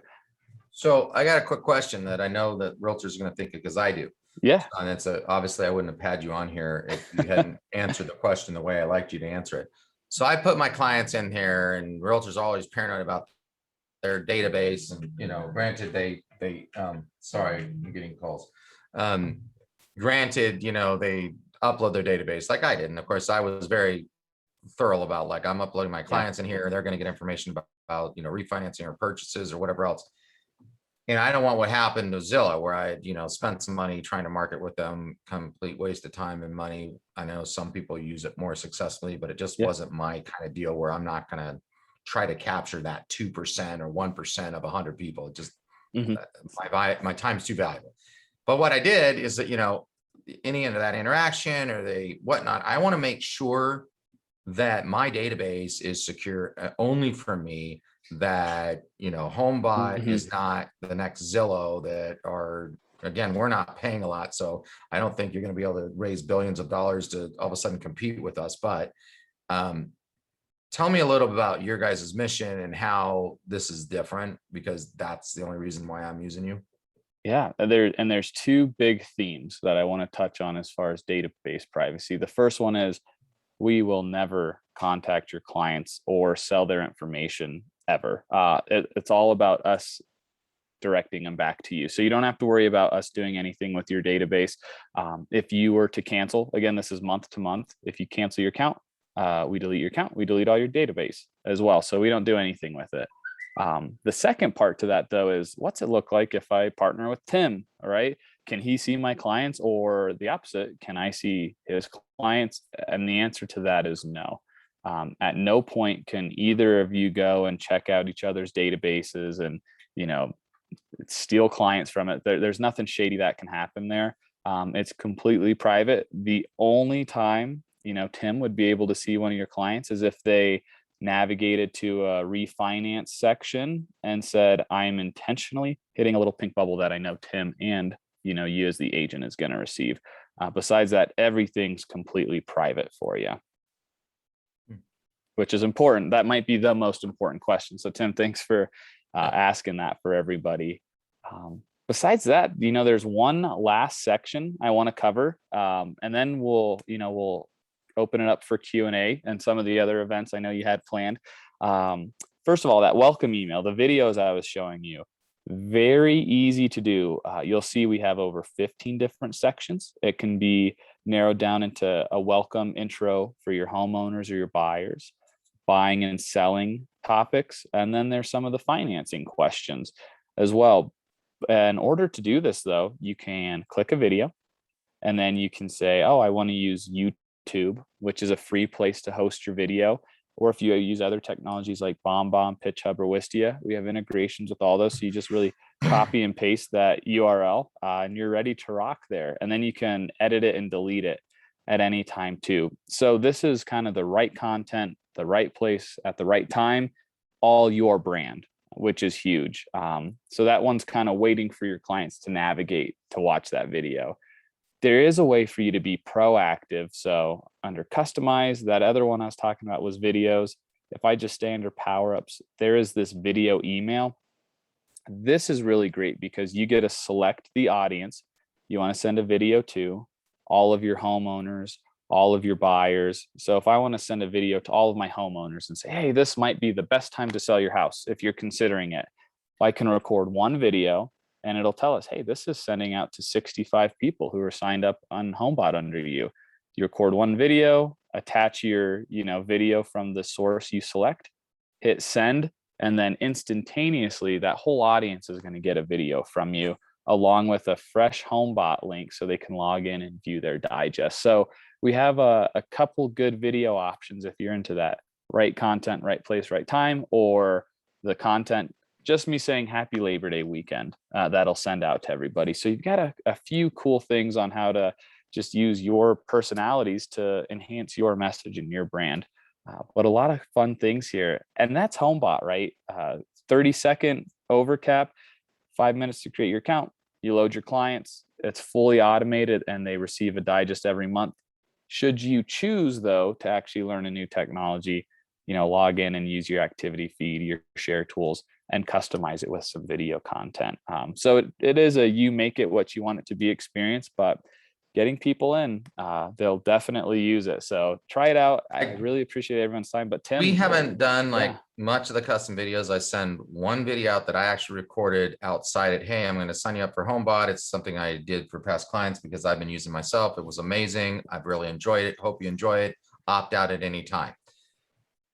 So I got a quick question that I know that realtors are going to think of, because I do.
Yeah.
And it's obviously I wouldn't have had you on here if you hadn't answered the question the way I liked you to answer it. So I put my clients in here, and realtors are always paranoid about their database. And, granted they sorry, I'm getting calls. Granted, they upload their database like I did. And of course I was very thorough about, like, I'm uploading my clients in here, and they're going to get information about refinancing or purchases or whatever else. And I don't want what happened to Zillow, where I, spent some money trying to market with them, complete waste of time and money. I know some people use it more successfully, but it just wasn't my kind of deal, where I'm not going to try to capture that 2% or 1% of 100 people. It just, my time's too valuable. But what I did is that, any of that interaction or whatnot, I want to make sure that my database is secure only for me, that, Homebot is not the next Zillow that are, again, we're not paying a lot. So I don't think you're going to be able to raise billions of dollars to all of a sudden compete with us. But tell me a little about your guys' mission and how this is different, because that's the only reason why I'm using you.
Yeah, there's 2 big themes that I want to touch on as far as database privacy. The first one is, we will never contact your clients or sell their information ever. It's all about us directing them back to you. So you don't have to worry about us doing anything with your database. If you were to cancel, again, this is month to month. If you cancel your account, we delete your account, we delete all your database as well. So we don't do anything with it. The second part to that, though, is, what's it look like if I partner with Tim? All right. Can he see my clients, or the opposite? Can I see his clients? And the answer to that is no. At no point can either of you go and check out each other's databases and, steal clients from it. There's nothing shady that can happen there. It's completely private. The only time, Tim would be able to see one of your clients is if they navigated to a refinance section and said, I'm intentionally hitting a little pink bubble that I know Tim and, you as the agent is going to receive. Besides that, everything's completely private for you, which is important. That might be the most important question. So Tim, thanks for asking that for everybody. Besides that, there's one last section I want to cover, and then we'll open it up for Q&A and some of the other events I know you had planned. First of all, that welcome email, the videos I was showing you, very easy to do. You'll see we have over 15 different sections. It can be narrowed down into a welcome intro for your homeowners or your buyers, buying and selling topics, and then there's some of the financing questions as well. In order to do this, though, you can click a video, and then you can say, oh, I want to use YouTube, which is a free place to host your video. Or if you use other technologies like BombBomb, PitchHub, or Wistia, we have integrations with all those. So you just really copy and paste that URL, and you're ready to rock there. And then you can edit it and delete it at any time too. So this is kind of the right content, the right place at the right time, all your brand, which is huge. So that one's kind of waiting for your clients to navigate to watch that video. There is a way for you to be proactive. So under customize, that other one I was talking about was videos. If I just stay under power ups, there is this video email. This is really great because you get to select the audience you want to send a video to, all of your homeowners, all of your buyers. So if I want to send a video to all of my homeowners and say, hey, this might be the best time to sell your house if you're considering it, I can record one video and it'll tell us, hey, this is sending out to 65 people who are signed up on Homebot under you. You record one video, attach your video from the source you select, hit send, and then instantaneously that whole audience is going to get a video from you along with a fresh Homebot link so they can log in and view their digest. So we have a couple good video options if you're into that. Right content, right place, right time, or the content, just me saying happy Labor Day weekend, that'll send out to everybody. So you've got a few cool things on how to just use your personalities to enhance your message and your brand. But a lot of fun things here. And that's Homebot, right? 30-second overcap, 5 minutes to create your account. You load your clients. It's fully automated and they receive a digest every month. Should you choose, though, to actually learn a new technology, log in and use your activity feed, your share tools, and customize it with some video content. So it is you make it what you want it to be experience, but getting people in, they'll definitely use it. So try it out. I really appreciate everyone's time, but Tim,
we haven't done much of the custom videos. I send one video out that I actually recorded outside it. Hey, I'm going to sign you up for Homebot. It's something I did for past clients because I've been using myself. It was amazing. I've really enjoyed it. Hope you enjoy it. Opt out at any time.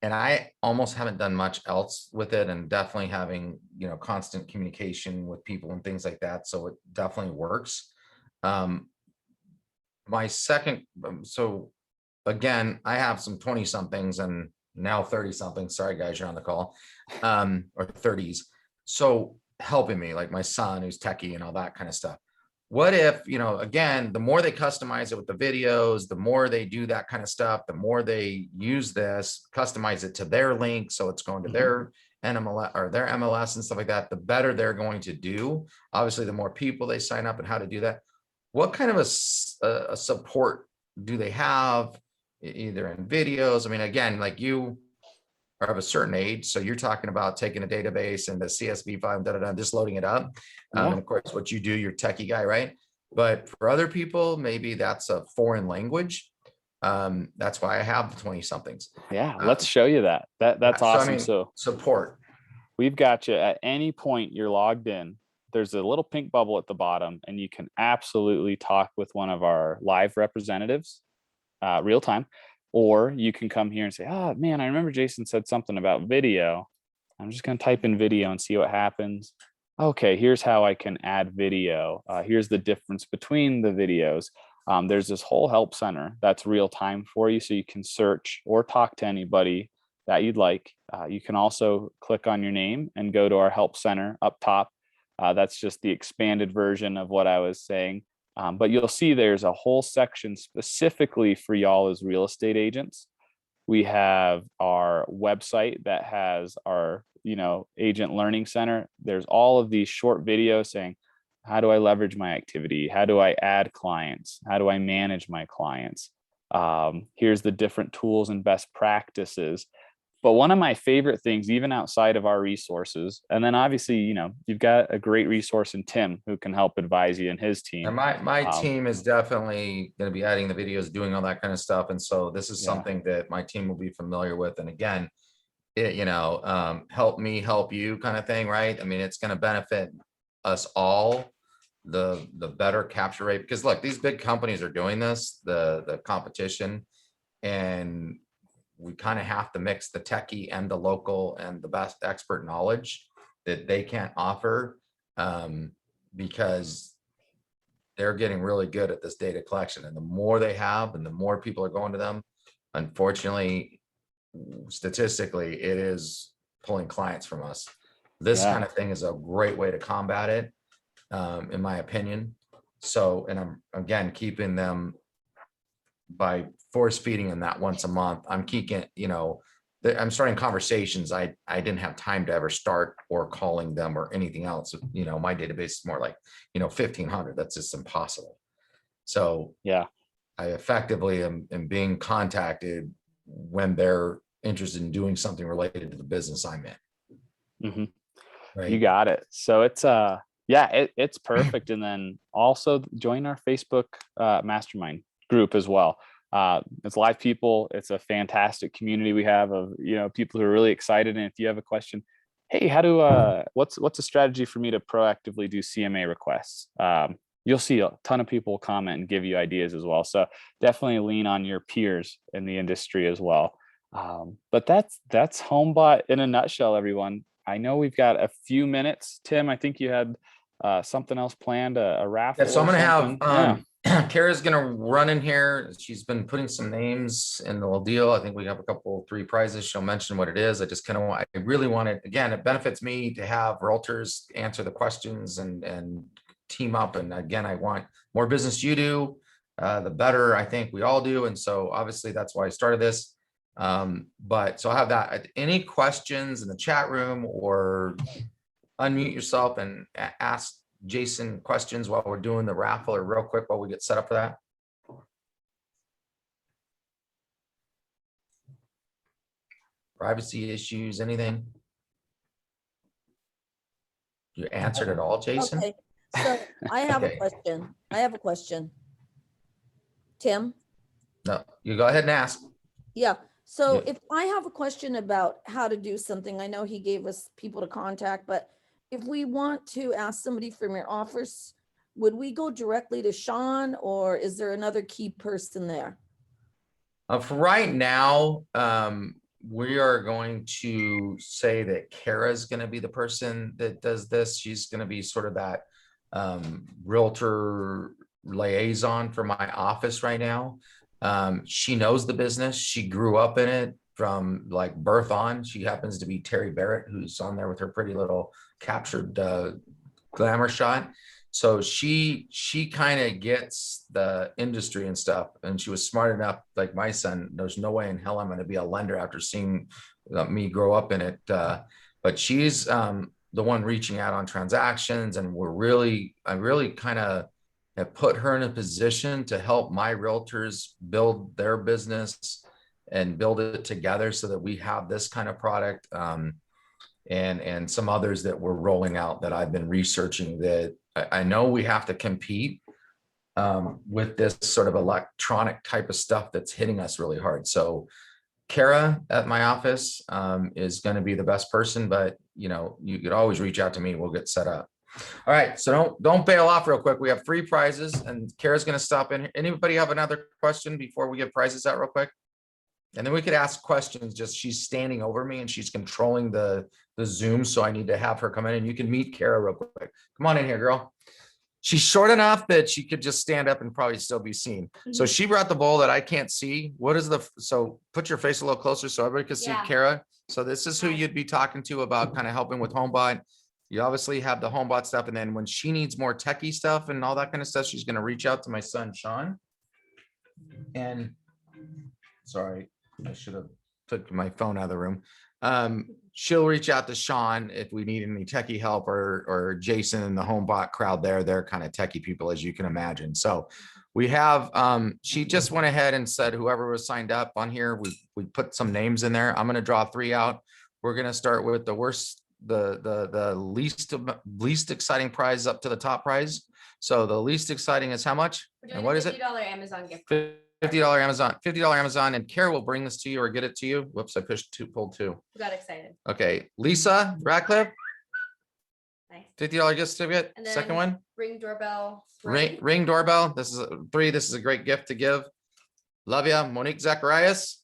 And I almost haven't done much else with it, and definitely having, constant communication with people and things like that. So it definitely works. My second, so again, I have some 20 somethings and now 30 somethings. Sorry, guys, you're on the call, or 30s. So helping me, like my son who's techie and all that kind of stuff. What if, again, the more they customize it with the videos, the more they do that kind of stuff, the more they use this, customize it to their link. So it's going to their NMLS or their MLS and stuff like that, the better they're going to do. Obviously, the more people they sign up and how to do that. What kind of a support do they have either in videos? I mean, again, like you are of a certain age, so you're talking about taking a database and the CSV file, just loading it up. And of course, what you do, you're a techie guy, right? But for other people, maybe that's a foreign language. That's why I have the 20 somethings.
Yeah, let's show you that. That's awesome. So
support.
We've got you at any point you're logged in. There's a little pink bubble at the bottom, and you can absolutely talk with one of our live representatives real time. Or you can come here and say, oh, man, I remember Jason said something about video. I'm just going to type in video and see what happens. Okay, here's how I can add video. Here's the difference between the videos. There's this whole help center that's real time for you. So you can search or talk to anybody that you'd like. You can also click on your name and go to our help center up top. That's just the expanded version of what I was saying. But you'll see there's a whole section specifically for y'all as real estate agents. We have our website that has our, agent learning center. There's all of these short videos saying, how do I leverage my activity? How do I add clients? How do I manage my clients? Here's the different tools and best practices. But one of my favorite things, even outside of our resources, and then obviously, you've got a great resource in Tim who can help advise you and his team.
And my team is definitely going to be adding the videos, doing all that kind of stuff. And so this is
Yeah.
something that my team will be familiar with. And again, help me, help you kind of thing, right? I mean, it's going to benefit us all, the better capture rate, because look, these big companies are doing this, the competition, and we kind of have to mix the techie and the local and the best expert knowledge that they can't offer, because they're getting really good at this data collection. And the more they have and the more people are going to them, unfortunately, statistically, it is pulling clients from us. This kind of thing is a great way to combat it, in my opinion. So, and I'm again keeping them by force feeding them that once a month. I'm keeping, I'm starting conversations I didn't have time to ever start, or calling them or anything else. My database is more like, 1,500. That's just impossible. So
yeah,
I effectively am being contacted when they're interested in doing something related to the business I'm in.
Mm-hmm.
Right.
You got it. So it's it's perfect. And then also join our Facebook mastermind group as well. It's live people. It's a fantastic community we have of, people who are really excited. And if you have a question, hey, what's a strategy for me to proactively do CMA requests? You'll see a ton of people comment and give you ideas as well. So definitely lean on your peers in the industry as well. But that's Homebot in a nutshell, everyone. I know we've got a few minutes. Tim, I think you had something else planned, a raffle.
Yeah, so I'm going to have Kara's going to run in here. She's been putting some names in the deal. I think we have 3 prizes. She'll mention what it is. I just kind of I really want it. Again, it benefits me to have realtors answer the questions and team up. And again, I want more business you do, the better I think we all do. And so obviously that's why I started this. But so I'll have that. Any questions in the chat room, or unmute yourself and ask Jason questions while we're doing the raffle, or real quick while we get set up for that. Privacy issues, anything? You answered it all, Jason?
Okay, so I have
Okay.
a question. I have a question. Tim?
No, you go ahead and ask.
Yeah, so
Yeah.
if I have a question about how to do something, I know he gave us people to contact, but if we want to ask somebody from your office, would we go directly to Sean, or is there another key person there?
For right now, we are going to say that Kara's going to be the person that does this. She's going to be sort of that realtor liaison for my office right now. She knows the business. She grew up in it from like birth on. She happens to be Terry Barrett, who's on there with her pretty little captured glamour shot. So she kind of gets the industry and stuff, and she was smart enough, like my son, there's no way in hell I'm going to be a lender after seeing me grow up in it. But she's the one reaching out on transactions, and I really kind of have put her in a position to help my realtors build their business and build it together so that we have this kind of product, and some others that we're rolling out that I've been researching that I know we have to compete with this sort of electronic type of stuff that's hitting us really hard. So Kara at my office is going to be the best person, but you could always reach out to me. We'll get set up. All right, so don't bail off real quick. We have 3 prizes, and Kara's going to stop in. Anybody have another question before we give prizes out real quick? And then we could ask questions. Just she's standing over me and she's controlling the Zoom, so I need to have her come in, and you can meet Kara real quick. Come on in here, girl. She's short enough that she could just stand up and probably still be seen. So she brought the bowl that I can't see. What is so put your face a little closer so everybody can see Kara. So this is who you'd be talking to about kind of helping with Homebot. You obviously have the Homebot stuff, and then when she needs more techie stuff and all that kind of stuff, she's gonna reach out to my son, Sean. And, sorry, I should have took my phone out of the room. She'll reach out to Sean if we need any techie help, or Jason and the Homebot crowd there. They're kind of techie people, as you can imagine. So we have, she just went ahead and said whoever was signed up on here, we put some names in there. I'm gonna draw 3 out. We're gonna start with the worst, the least exciting prize up to the top prize. So the least exciting is how much? And what is it?
$50 Amazon gift.
$50 Amazon, $50 Amazon, and Kara will bring this to you or get it to you. Whoops, I pulled 2.
Got excited.
Okay, Lisa Radcliffe,
Nice.
$50 gift certificate.
And
Second
then
one,
Ring doorbell.
ring doorbell. This is 3. This is a great gift to give. Love ya, Monique Zacharias.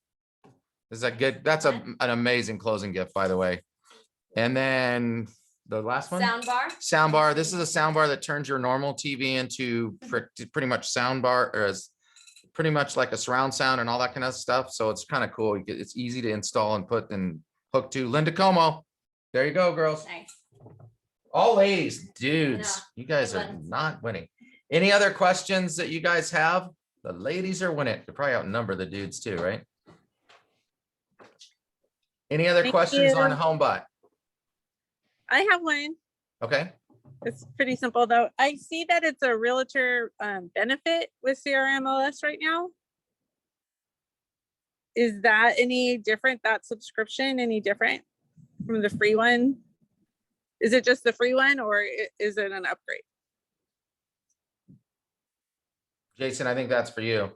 Is that good? That's an amazing closing gift, by the way. And then the last one. Soundbar. This is a soundbar that turns your normal TV into pretty much soundbar, or as pretty much like a surround sound and all that kind of stuff. So it's kind of cool. It's easy to install and put and hook to. Linda Como. There you go, girls.
Nice.
All ladies, dudes,
know.
you guys are
Good
not winning. Any other questions that you guys have? The ladies are winning. They probably outnumber the dudes too, right? Any other
Thank
questions
you.
on Homebot?
I have one.
Okay.
It's pretty simple though. I see that it's a realtor benefit with CRMLS right now. Is that any different, that subscription any different from the free one? Is it just the free one, or is it an upgrade?
Jason, I think that's for you.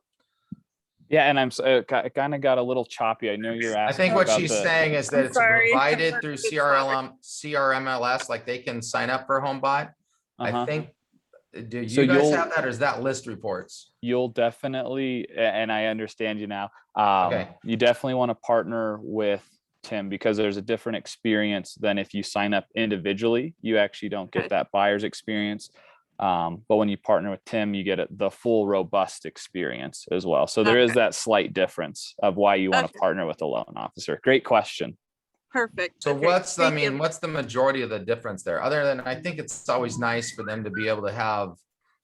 Yeah, and I'm kind of got a little choppy. I know you're
I
asking.
think what
about
she's
the-
saying is that
I'm
it's
sorry.
provided through
It's not
CRMLS, like they can sign up for Homebot. I
Uh-huh.
think, do
So
you guys
you'll-
have that, or is that list reports?
You'll definitely, and I understand you now.
Okay.
You definitely want to partner with Tim, because there's a different experience than if you sign up individually. You actually don't get that buyer's experience. But when you partner with Tim, you get the full robust experience as well. So there is that slight difference of why you want to
Okay.
partner with a loan officer. Great question.
Perfect.
So
Okay,
what's, I
thank you.
mean, what's the majority of the difference there? Other than, I think it's always nice for them to be able to have,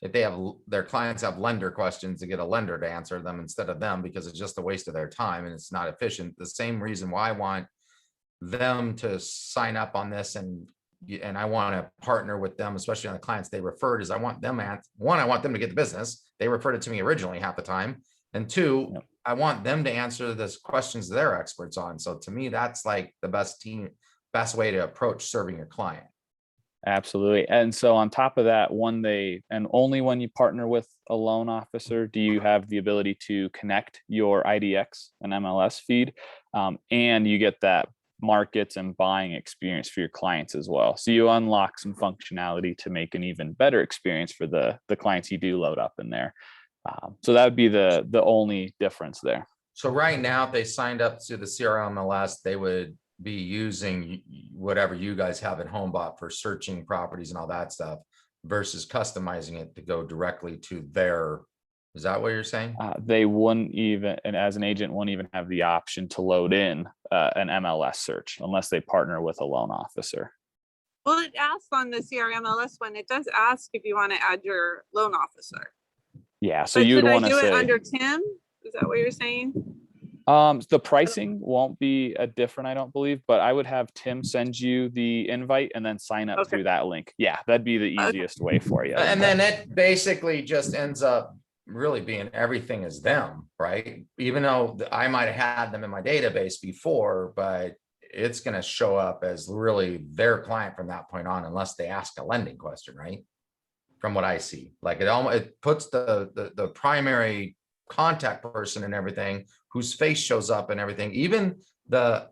if they have, their clients have lender questions, to get a lender to answer them instead of them, because it's just a waste of their time and it's not efficient. The same reason why I want them to sign up on this, and I want to partner with them, especially on the clients they referred, is I want them at, 1, I want them to get the business. They referred it to me originally half the time. And 2,
Yep.
I want them to answer this questions they're experts on. So to me, that's like the best way to approach serving your client.
Absolutely. And so on top of that, and only when you partner with a loan officer, do you have the ability to connect your IDX and MLS feed. And you get that markets and buying experience for your clients as well. So you unlock some functionality to make an even better experience for the clients you do load up in there. So that would be the only difference there.
So right now, if they signed up to the CRMLS, they would be using whatever you guys have at Homebot for searching properties and all that stuff, versus customizing it to go directly to their, is that what you're saying?
They wouldn't even, and as an agent, wouldn't even have the option to load in an MLS search unless they partner with a loan officer.
Well, it asks on the CRMLS one, it does ask if you want to add your loan officer.
Yeah, so
But
you would
should I
want to
do it
say
under Tim? Is that what you're saying?
the pricing won't be different, I don't believe, but I would have Tim send you the invite and then sign up
Okay.
through that link. Yeah, that'd be the
Okay.
easiest way for you.
And then it basically just ends up really being everything is them, right? Even though I might have had them in my database before, but it's going to show up as really their client from that point on, unless they ask a lending question, right? From what I see, like it puts the primary contact person and everything, whose face shows up and everything, even the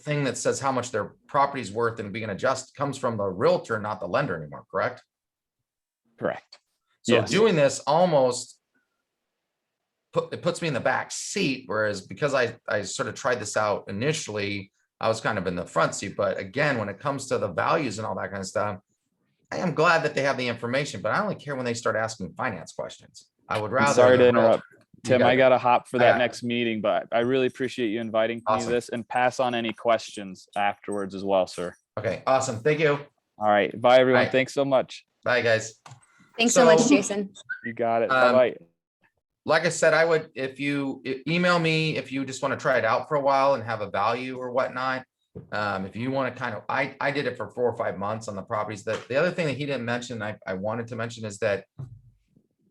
thing that says how much their property's worth and being adjusted, comes from the realtor, not the lender anymore, correct?
Correct.
So
Yes.
doing this almost it puts me in the back seat, whereas because I sort of tried this out initially, I was kind of in the front seat. But again, when it comes to the values and all that kind of stuff, I am glad that they have the information, but I only care when they start asking finance questions. I would
I'm
rather.
sorry
the
to
realtor-
interrupt.
You
Tim,
got
I
it.
got to hop for
I
that
got it.
next meeting, but I really appreciate you inviting me to
Awesome.
this, and pass on any questions afterwards as well, sir.
Okay, awesome. Thank you.
All right. Bye, everyone.
Right.
Thanks so much.
Bye, guys.
Thanks so much,
So-
Jason.
You got it.
Um,
Bye-bye.
Like I said, I would, if you email me, if you just want to try it out for a while and have a value or whatnot. If you want to kind of, I did it for 4 or 5 months on the properties. That the other thing that he didn't mention, I wanted to mention is that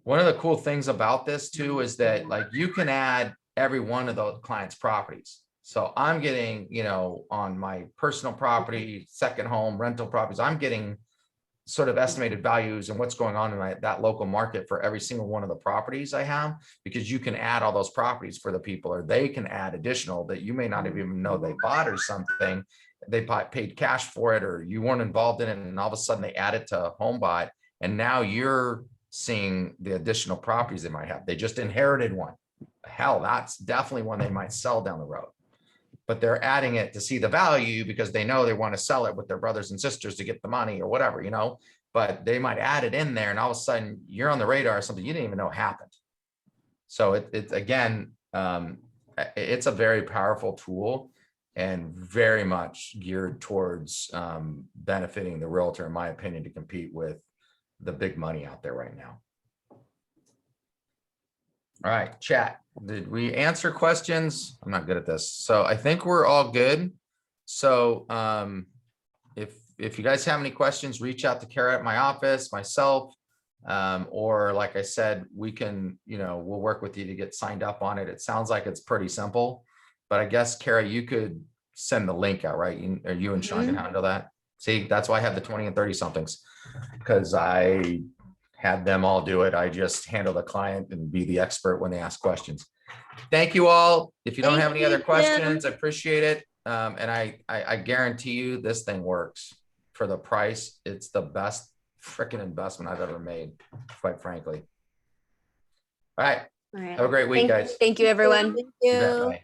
one of the cool things about this too, is that like you can add every one of those clients' properties. So I'm getting, you know, on my personal property, second home rental properties, I'm getting sort of estimated values and what's going on in that local market for every single one of the properties I have, because you can add all those properties for the people, or they can add additional that you may not even know they bought or something. They paid cash for it, or you weren't involved in it, and all of a sudden they add it to Homebot, and now you're seeing the additional properties they might have. They just inherited one. Hell, that's definitely one they might sell down the road. But they're adding it to see the value because they know they want to sell it with their brothers and sisters to get the money or whatever, you know, but they might add it in there and all of a sudden you're on the radar or something you didn't even know happened. So it's again, it's a very powerful tool and very much geared towards benefiting the realtor, in my opinion, to compete with the big money out there right now. All right, chat. Did we answer questions? I'm not good at this. So I think we're all good. So if you guys have any questions, reach out to Kara at my office, myself, or like I said, we can, you know, we'll work with you to get signed up on it. It sounds like it's pretty simple, but I guess Kara, you could send the link out, right? You and Sean can handle that. See, that's why I have the 20 and 30 somethings, because I had them all do it. I just handle the client and be the expert when they ask questions. Thank you all. If you don't have any other questions, I appreciate it. And I guarantee you this thing works for the price. It's the best freaking investment I've ever made, quite frankly. All right.
All right.
Have a great week, guys.
Thank you, everyone.
Thank
You bet.
you.
Bye.